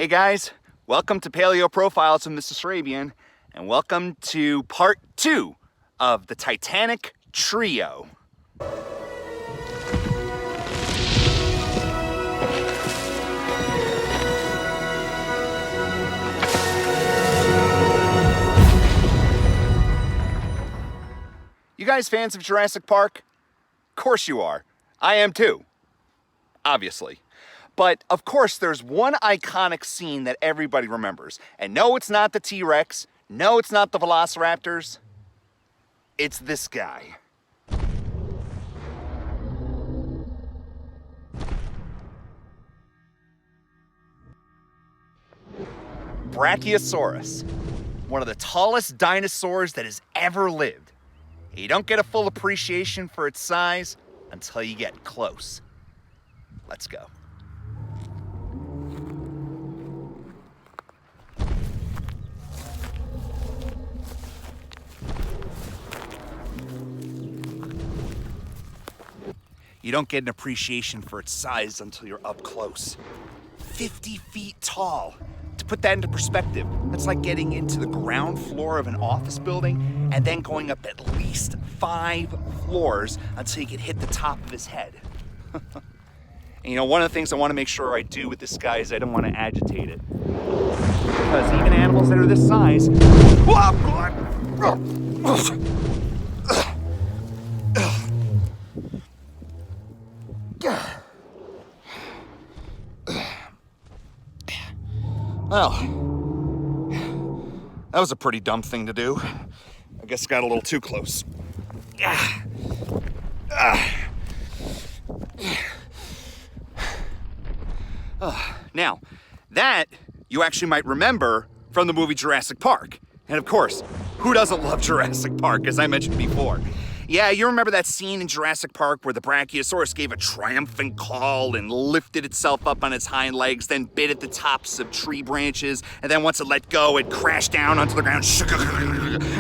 Hey guys, welcome to Paleo Profiles with Mr. Sarabian, and welcome to part 2 of the Titanic trio. You guys fans of Jurassic Park? Of course you are. I am too, obviously. But of course there's one iconic scene that everybody remembers. And no, it's not the T-Rex. No, it's not the Velociraptors. It's this guy. Brachiosaurus, one of the tallest dinosaurs that has ever lived. You don't get a full appreciation for its size until you get close. Let's go. You don't get an appreciation for its size until you're up close. 50 feet tall. To put that into perspective, that's like getting into the ground floor of an office building and then going up at least 5 floors until you can hit the top of his head. And you know, one of the things I want to make sure I do with this guy is I don't want to agitate it. Because even animals that are this size... Well, that was a pretty dumb thing to do. I guess got a little too close. Now, that you actually might remember from the movie Jurassic Park. And of course, who doesn't love Jurassic Park, as I mentioned before? Yeah, you remember that scene in Jurassic Park where the Brachiosaurus gave a triumphant call and lifted itself up on its hind legs, then bit at the tops of tree branches, and then once it let go, it crashed down onto the ground,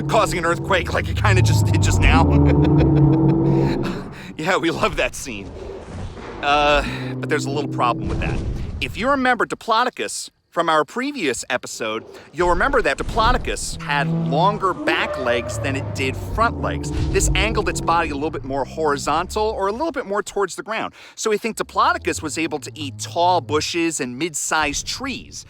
causing an earthquake like it kind of just did just now. Yeah, we love that scene. But there's a little problem with that. If you remember Diplodocus from our previous episode, you'll remember that Diplodocus had longer back legs than it did front legs. This angled its body a little bit more horizontal or a little bit more towards the ground. So we think Diplodocus was able to eat tall bushes and mid-sized trees.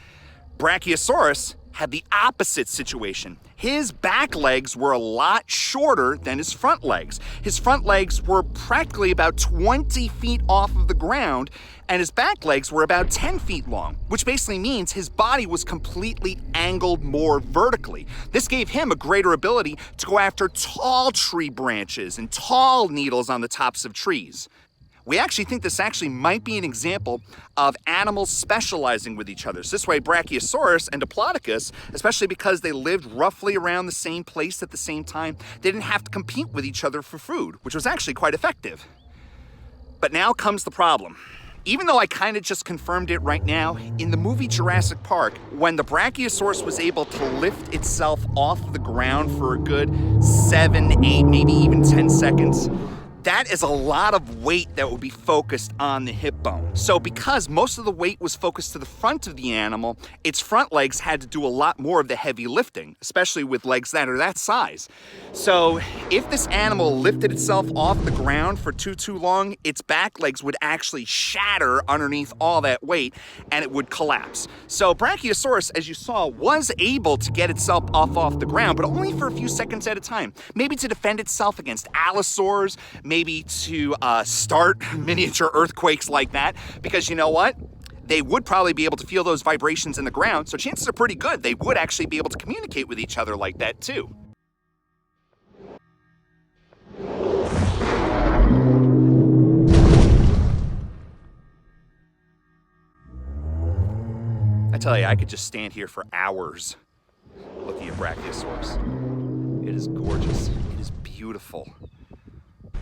Brachiosaurus had the opposite situation. His back legs were a lot shorter than his front legs. His front legs were practically about 20 feet off of the ground, and his back legs were about 10 feet long, which basically means his body was completely angled more vertically. This gave him a greater ability to go after tall tree branches and tall needles on the tops of trees. We actually think this actually might be an example of animals specializing with each other. So this way, Brachiosaurus and Diplodocus, especially because they lived roughly around the same place at the same time, they didn't have to compete with each other for food, which was actually quite effective. But now comes the problem. Even though I kind of just confirmed it right now, in the movie Jurassic Park, when the Brachiosaurus was able to lift itself off the ground for a good 7, 8, maybe even 10 seconds, that is a lot of weight that would be focused on the hip bone. So because most of the weight was focused to the front of the animal, its front legs had to do a lot more of the heavy lifting, especially with legs that are that size. So if this animal lifted itself off the ground for too long, its back legs would actually shatter underneath all that weight and it would collapse. So Brachiosaurus, as you saw, was able to get itself off the ground, but only for a few seconds at a time. Maybe to defend itself against allosaurs, maybe to start miniature earthquakes like that, because you know what? They would probably be able to feel those vibrations in the ground, so chances are pretty good they would actually be able to communicate with each other like that too. I tell you, I could just stand here for hours looking at Brachiosaurus. It is gorgeous. It is beautiful.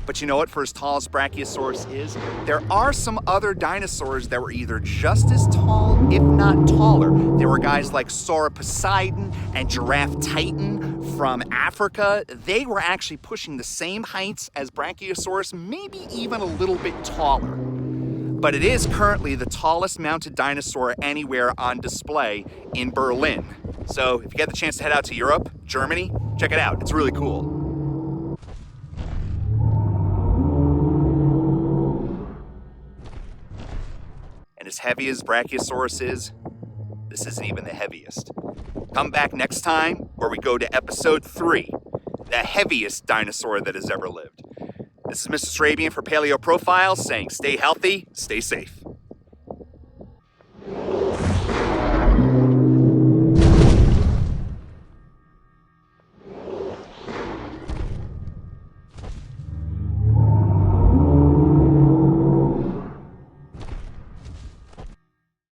But you know what, for as tall as Brachiosaurus is, there are some other dinosaurs that were either just as tall, if not taller. There were guys like Sauroposeidon and Giraffe Titan from Africa. They were actually pushing the same heights as Brachiosaurus, maybe even a little bit taller. but it is currently the tallest mounted dinosaur anywhere on display in Berlin. So if you get the chance to head out to Europe, Germany, check it out. It's really cool. And as heavy as Brachiosaurus is, this isn't even the heaviest. Come back next time where we go to episode 3, the heaviest dinosaur that has ever lived. This is Mr. Srabian for Paleo Profiles saying stay healthy, stay safe.